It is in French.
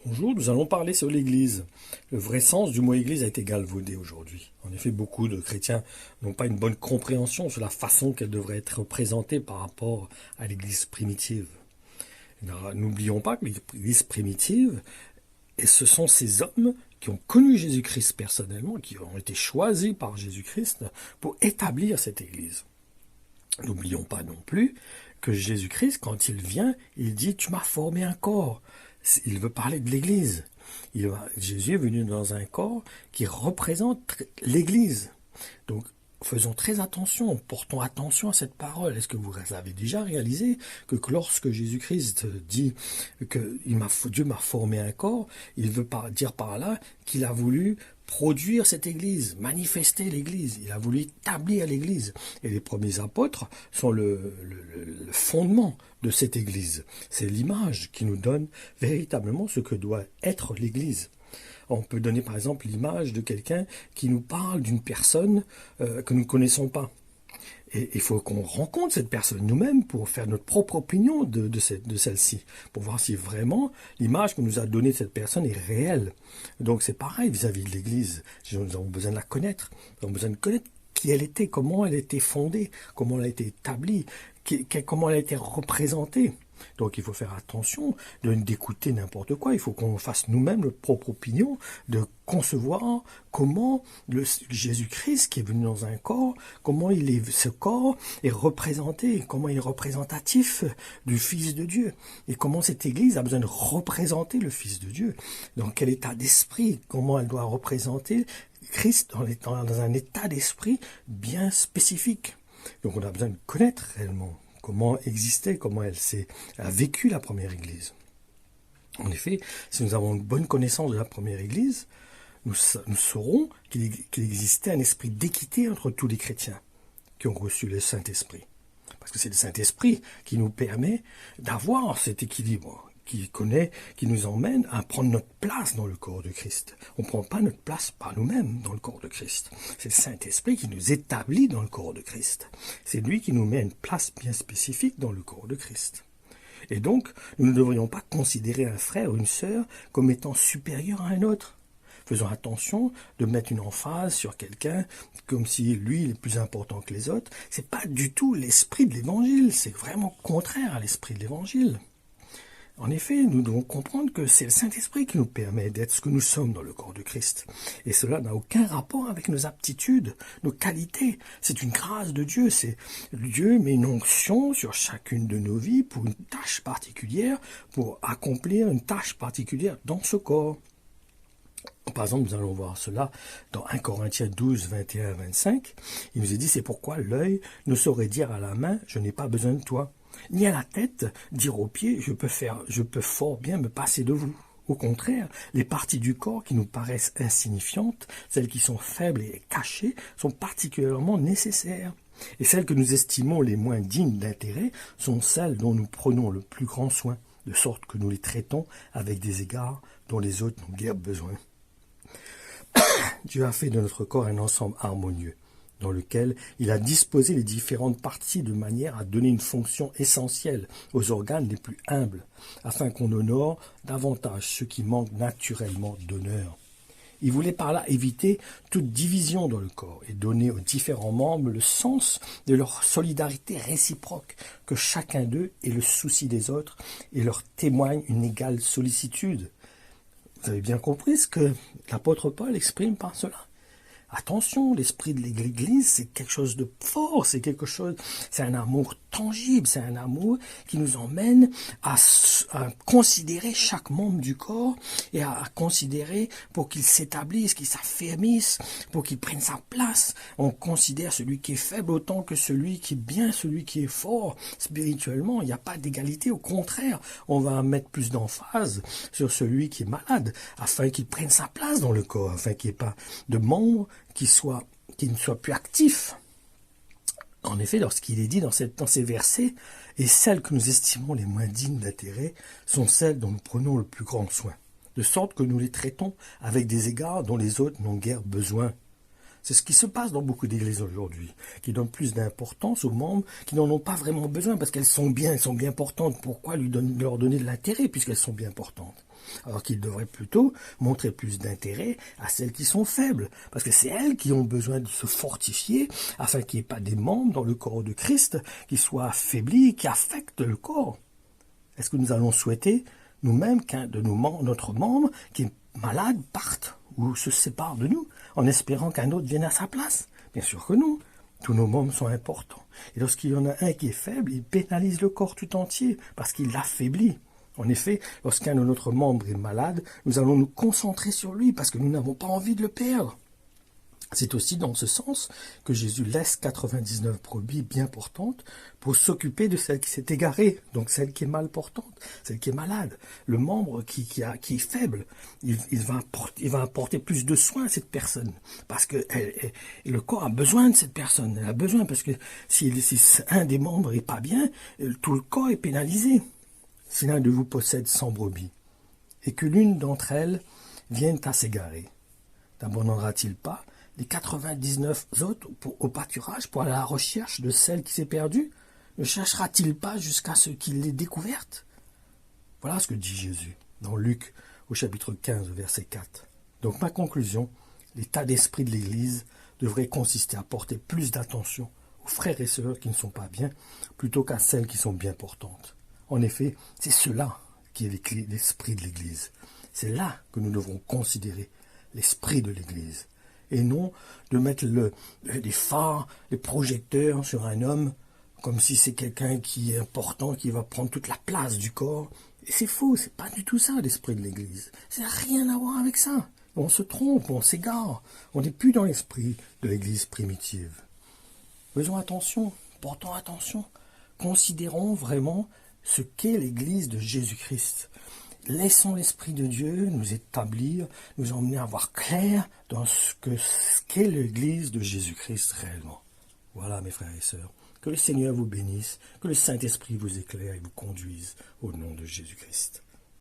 Bonjour, nous allons parler sur l'Église. Le vrai sens du mot Église a été galvaudé aujourd'hui. En effet, beaucoup de chrétiens n'ont pas une bonne compréhension sur la façon qu'elle devrait être représentée par rapport à l'Église primitive. N'oublions pas que l'Église primitive, et ce sont ces hommes qui ont connu Jésus-Christ personnellement, qui ont été choisis par Jésus-Christ pour établir cette Église. N'oublions pas non plus que Jésus-Christ, quand il vient, il dit « Tu m'as formé un corps ». Il veut parler de l'Église. Jésus est venu dans un corps qui représente l'Église. Donc, faisons très attention, portons attention à cette parole. Est-ce que vous avez déjà réalisé que lorsque Jésus-Christ dit que Dieu m'a formé un corps, il veut dire par là qu'il a voulu produire cette Église, manifester l'Église. Il a voulu établir l'Église. Et les premiers apôtres sont le fondement de cette Église. C'est l'image qui nous donne véritablement ce que doit être l'Église. On peut donner par exemple l'image de quelqu'un qui nous parle d'une personne que nous ne connaissons pas. Et il faut qu'on rencontre cette personne nous-mêmes pour faire notre propre opinion de celle-ci, pour voir si vraiment l'image qu'on nous a donnée de cette personne est réelle. Donc c'est pareil vis-à-vis de l'Église. Nous avons besoin de la connaître. Nous avons besoin de connaître qui elle était, comment elle a été fondée, comment elle a été établie, comment elle a été représentée. Donc il faut faire attention d'écouter n'importe quoi. Il faut qu'on fasse nous-mêmes notre propre opinion, de concevoir comment Jésus-Christ qui est venu dans un corps, comment ce corps est représenté, comment il est représentatif du Fils de Dieu. Et comment cette Église a besoin de représenter le Fils de Dieu. Dans quel état d'esprit, comment elle doit représenter Christ dans un état d'esprit bien spécifique. Donc on a besoin de connaître réellement comment existait, comment elle a vécu la première Église. En effet, si nous avons une bonne connaissance de la première Église, nous saurons qu'il existait un esprit d'équité entre tous les chrétiens qui ont reçu le Saint-Esprit. Parce que c'est le Saint-Esprit qui nous permet d'avoir cet équilibre, qui nous emmène à prendre notre place dans le corps de Christ. On ne prend pas notre place par nous-mêmes dans le corps de Christ. C'est le Saint-Esprit qui nous établit dans le corps de Christ. C'est lui qui nous met à une place bien spécifique dans le corps de Christ. Et donc, nous ne devrions pas considérer un frère ou une sœur comme étant supérieur à un autre. Faisons attention de mettre une emphase sur quelqu'un comme si lui il est plus important que les autres. Ce n'est pas du tout l'esprit de l'Évangile, c'est vraiment contraire à l'esprit de l'Évangile. En effet, nous devons comprendre que c'est le Saint-Esprit qui nous permet d'être ce que nous sommes dans le corps de Christ. Et cela n'a aucun rapport avec nos aptitudes, nos qualités. C'est une grâce de Dieu. Dieu met une onction sur chacune de nos vies pour une tâche particulière, pour accomplir une tâche particulière dans ce corps. Par exemple, nous allons voir cela dans 1 Corinthiens 12, 21 à 25. Il nous est dit, c'est pourquoi l'œil ne saurait dire à la main, je n'ai pas besoin de toi. Ni à la tête, dire aux pieds, je peux fort bien me passer de vous. Au contraire, les parties du corps qui nous paraissent insignifiantes, celles qui sont faibles et cachées, sont particulièrement nécessaires. Et celles que nous estimons les moins dignes d'intérêt sont celles dont nous prenons le plus grand soin, de sorte que nous les traitons avec des égards dont les autres n'ont guère besoin. Dieu a fait de notre corps un ensemble harmonieux, dans lequel il a disposé les différentes parties de manière à donner une fonction essentielle aux organes les plus humbles, afin qu'on honore davantage ceux qui manquent naturellement d'honneur. Il voulait par là éviter toute division dans le corps et donner aux différents membres le sens de leur solidarité réciproque, que chacun d'eux ait le souci des autres et leur témoigne une égale sollicitude. Vous avez bien compris ce que l'apôtre Paul exprime par cela. Attention, l'esprit de l'Église, c'est quelque chose de fort, c'est un amour tangible, c'est un amour qui nous emmène à considérer chaque membre du corps et à considérer pour qu'il s'établisse, qu'il s'affermisse, pour qu'il prenne sa place. On considère celui qui est faible autant que celui qui est bien, celui qui est fort spirituellement. Il n'y a pas d'égalité, au contraire, on va mettre plus d'emphase sur celui qui est malade afin qu'il prenne sa place dans le corps, afin qu'il n'y ait pas de membres qui ne soient plus actifs. En effet, lorsqu'il est dit dans ces versets, « Et celles que nous estimons les moins dignes d'intérêt sont celles dont nous prenons le plus grand soin, de sorte que nous les traitons avec des égards dont les autres n'ont guère besoin. » C'est ce qui se passe dans beaucoup d'églises aujourd'hui, qui donnent plus d'importance aux membres qui n'en ont pas vraiment besoin, parce qu'elles sont bien importantes. Pourquoi leur donner de l'intérêt, puisqu'elles sont bien importantes? Alors qu'ils devraient plutôt montrer plus d'intérêt à celles qui sont faibles, parce que c'est elles qui ont besoin de se fortifier, afin qu'il n'y ait pas des membres dans le corps de Christ qui soient affaiblis, qui affectent le corps. Est-ce que nous allons souhaiter, nous-mêmes, qu'un de notre membre qui est malade parte ou se sépare de nous, en espérant qu'un autre vienne à sa place? Bien sûr que non. Tous nos membres sont importants. Et lorsqu'il y en a un qui est faible, il pénalise le corps tout entier, parce qu'il l'affaiblit. En effet, lorsqu'un de notre membre est malade, nous allons nous concentrer sur lui, parce que nous n'avons pas envie de le perdre. C'est aussi dans ce sens que Jésus laisse 99 brebis bien portantes pour s'occuper de celle qui s'est égarée, donc celle qui est mal portante, celle qui est malade. Le membre qui est faible, il va apporter plus de soins à cette personne, parce que le corps a besoin de cette personne. Elle a besoin, parce que si un des membres n'est pas bien, tout le corps est pénalisé. Si l'un de vous possède 100 brebis, et que l'une d'entre elles vienne à s'égarer, n'abandonnera-t-il pas les 99 autres au pâturage pour aller à la recherche de celle qui s'est perdue? Ne cherchera-t-il pas jusqu'à ce qu'il l'ait découverte? Voilà ce que dit Jésus dans Luc au chapitre 15, verset 4. Donc ma conclusion, l'état d'esprit de l'Église devrait consister à porter plus d'attention aux frères et sœurs qui ne sont pas bien, plutôt qu'à celles qui sont bien portantes. En effet, c'est cela qui est l'esprit de l'Église. C'est là que nous devrons considérer l'esprit de l'Église. Et non de mettre les phares, les projecteurs sur un homme, comme si c'est quelqu'un qui est important, qui va prendre toute la place du corps. Et c'est faux, c'est pas du tout ça l'esprit de l'Église. Ça n'a rien à voir avec ça. On se trompe, on s'égare. On n'est plus dans l'esprit de l'Église primitive. Faisons attention, portons attention. Considérons vraiment ce qu'est l'Église de Jésus-Christ. Laissons l'Esprit de Dieu nous établir, nous emmener à voir clair dans ce qu'est l'Église de Jésus-Christ réellement. Voilà, mes frères et sœurs. Que le Seigneur vous bénisse, que le Saint-Esprit vous éclaire et vous conduise au nom de Jésus-Christ.